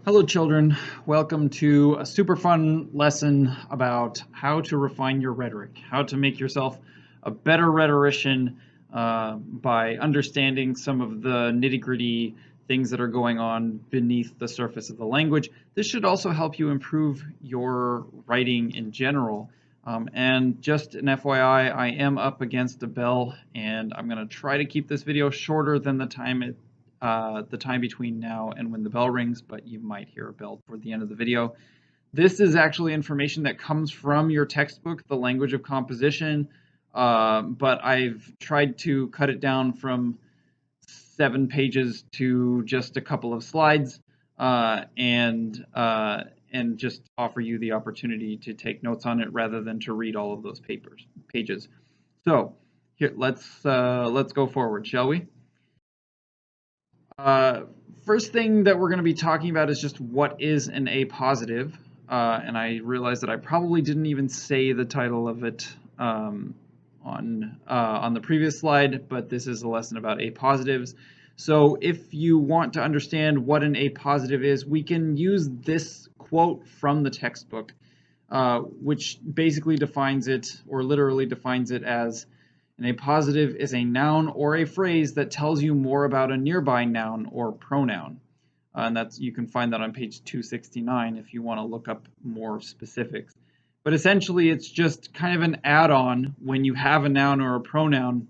Hello children, welcome to a super fun lesson about how to refine your rhetoric, how to make yourself a better rhetorician by understanding some of the nitty-gritty things that are going on beneath the surface of the language. This should also help you improve your writing in general. And just an FYI, I am up against a bell and I'm going to try to keep this video shorter than the time between now and when the bell rings, but you might hear a bell toward the end of the video. This is actually information that comes from your textbook, The Language of Composition, but I've tried to cut it down from 7 pages to just a couple of slides, and just offer you the opportunity to take notes on it rather than to read all of those pages. So here, let's go forward, shall we? First thing that we're going to be talking about is just what is an appositive, and I realized that I probably didn't even say the title of it on the previous slide, but this is a lesson about appositives. So if you want to understand what an appositive is, we can use this quote from the textbook, which basically defines it, or literally defines it as: an appositive is a noun or a phrase that tells you more about a nearby noun or pronoun. And you can find that on page 269 if you want to look up more specifics. But essentially, it's just kind of an add-on when you have a noun or a pronoun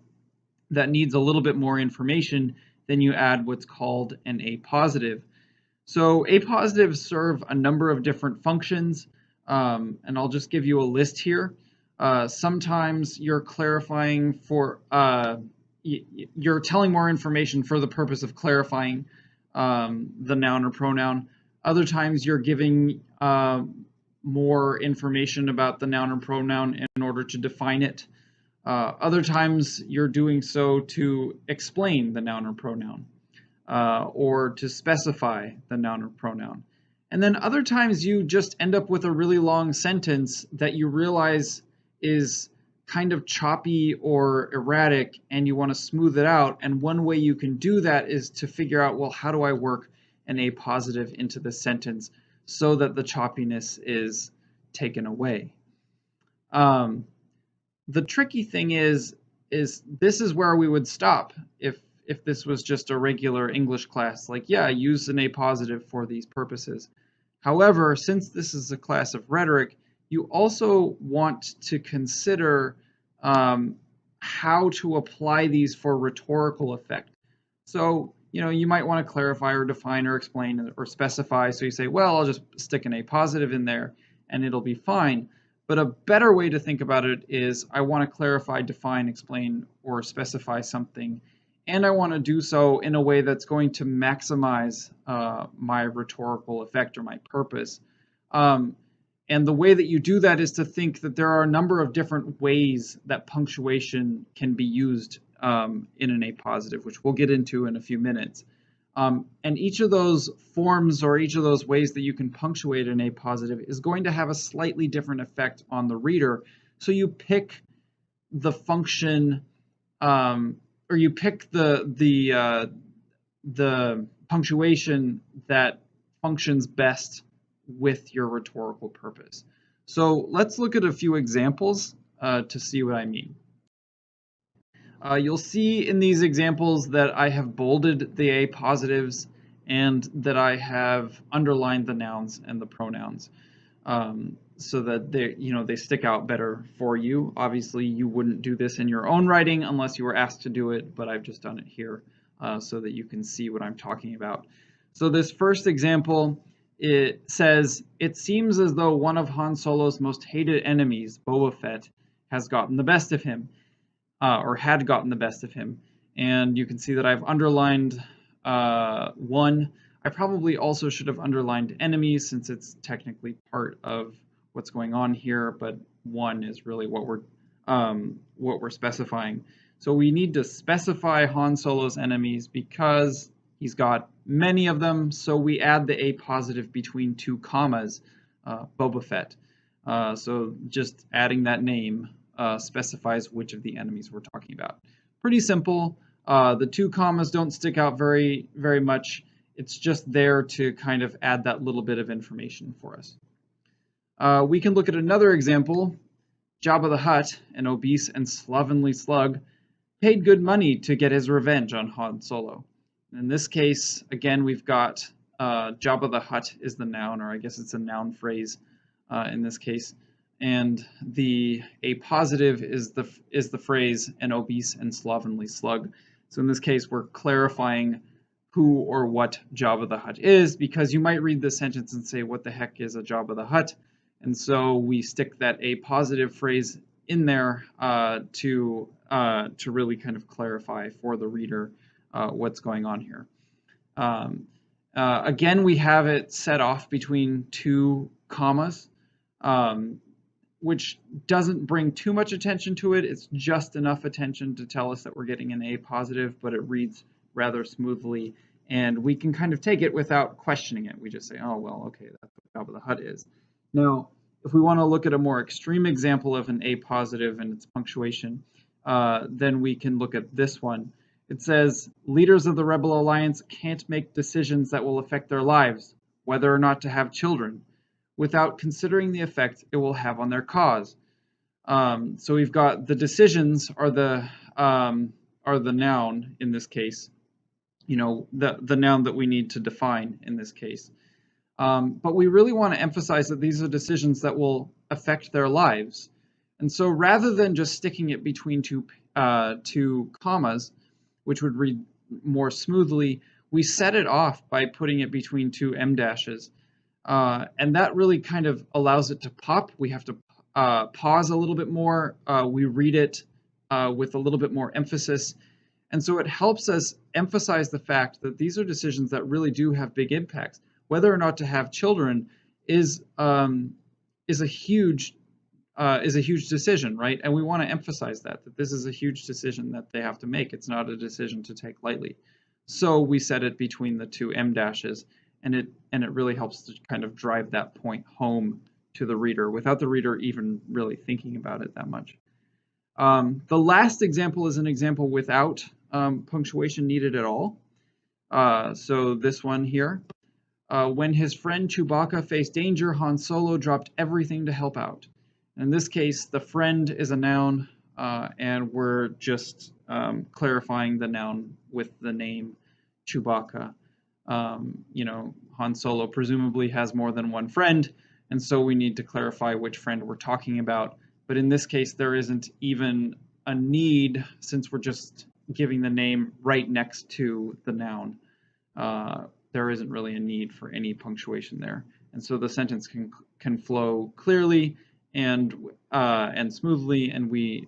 that needs a little bit more information. Then you add what's called an appositive. So appositives serve a number of different functions, and I'll just give you a list here. Sometimes you're clarifying you're telling more information for the purpose of clarifying the noun or pronoun. Other times you're giving more information about the noun or pronoun in order to define it. Other times you're doing so to explain the noun or pronoun, or to specify the noun or pronoun. And then other times you just end up with a really long sentence that you realize is kind of choppy or erratic and you want to smooth it out. And one way you can do that is to figure out, well, how do I work an appositive into the sentence so that the choppiness is taken away? The tricky thing is this is where we would stop if this was just a regular English class. Like, yeah, use an appositive for these purposes. However, since this is a class of rhetoric, you also want to consider how to apply these for rhetorical effect. So, you might want to clarify or define or explain or specify. So you say, well, I'll just stick an appositive in there and it'll be fine. But a better way to think about it is I want to clarify, define, explain, or specify something. And I want to do so in a way that's going to maximize my rhetorical effect or my purpose. And the way that you do that is to think that there are a number of different ways that punctuation can be used in an appositive, which we'll get into in a few minutes. And each of those forms or each of those ways that you can punctuate an appositive is going to have a slightly different effect on the reader. So you pick the function, or you pick the punctuation that functions best with your rhetorical purpose. So let's look at a few examples to see what I mean. You'll see in these examples that I have bolded the appositives and that I have underlined the nouns and the pronouns, so that they stick out better for you. Obviously, you wouldn't do this in your own writing unless you were asked to do it, but I've just done it here so that you can see what I'm talking about. So this first example, it says, it seems as though one of Han Solo's most hated enemies, Boba Fett, has gotten the best of him, or had gotten the best of him. And you can see that I've underlined one. I probably also should have underlined enemies since it's technically part of what's going on here, but one is really what we're specifying. So we need to specify Han Solo's enemies because he's got many of them, so we add the appositive between 2 commas, Boba Fett. So just adding that name specifies which of the enemies we're talking about. Pretty simple. The 2 commas don't stick out very much. It's just there to kind of add that little bit of information for us. We can look at another example. Jabba the Hutt, an obese and slovenly slug, paid good money to get his revenge on Han Solo. In this case, again, we've got Jabba the Hutt is the noun, or I guess it's a noun phrase in this case, and the appositive is the phrase an obese and slovenly slug. So in this case, we're clarifying who or what Jabba the Hutt is, because you might read this sentence and say, what the heck is a Jabba the Hutt? And so we stick that appositive phrase in there to really kind of clarify for the reader what's going on here. Again, we have it set off between two commas, which doesn't bring too much attention to it. It's just enough attention to tell us that we're getting an appositive, but it reads rather smoothly, and we can kind of take it without questioning it. We just say, oh, well, okay, that's what Jabba the Hutt is. Now, if we want to look at a more extreme example of an appositive and its punctuation, then we can look at this one. It says, leaders of the Rebel Alliance can't make decisions that will affect their lives, whether or not to have children, without considering the effect it will have on their cause. So we've got the decisions are the noun in this case, you know, the noun that we need to define in this case. But we really want to emphasize that these are decisions that will affect their lives. And so rather than just sticking it between two commas, which would read more smoothly, we set it off by putting it between two em dashes. And that really kind of allows it to pop. We have to pause a little bit more. We read it with a little bit more emphasis. And so it helps us emphasize the fact that these are decisions that really do have big impacts. Whether or not to have children is a huge decision, right? And we want to emphasize that this is a huge decision that they have to make. It's not a decision to take lightly. So we set it between the two em dashes, and it really helps to kind of drive that point home to the reader without the reader even really thinking about it that much. The last example is an example without punctuation needed at all. So this one here. When his friend Chewbacca faced danger, Han Solo dropped everything to help out. In this case, the friend is a noun, and we're just clarifying the noun with the name Chewbacca. You know, Han Solo presumably has more than one friend, and so we need to clarify which friend we're talking about. But in this case, there isn't even a need, since we're just giving the name right next to the noun. There isn't really a need for any punctuation there, and so the sentence can flow clearly and smoothly, and we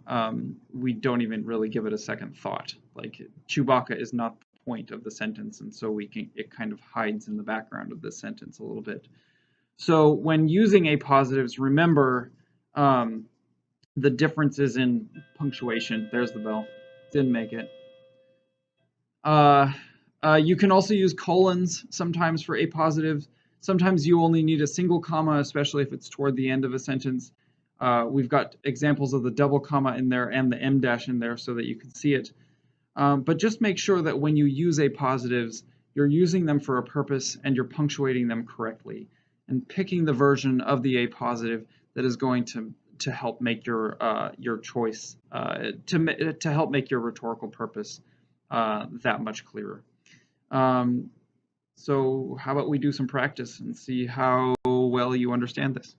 don't even really give it a second thought. Like, Chewbacca is not the point of the sentence, and so it kind of hides in the background of the sentence a little bit. So when using appositives, remember the differences in punctuation. There's the bell. Didn't make it. You can also use colons sometimes for appositives. Sometimes you only need a single comma, especially if it's toward the end of a sentence. We've got examples of the double comma in there and the em dash in there so that you can see it. But just make sure that when you use appositives, you're using them for a purpose and you're punctuating them correctly, and picking the version of the appositive that is going to help make your choice, to help make your rhetorical purpose that much clearer. So how about we do some practice and see how well you understand this.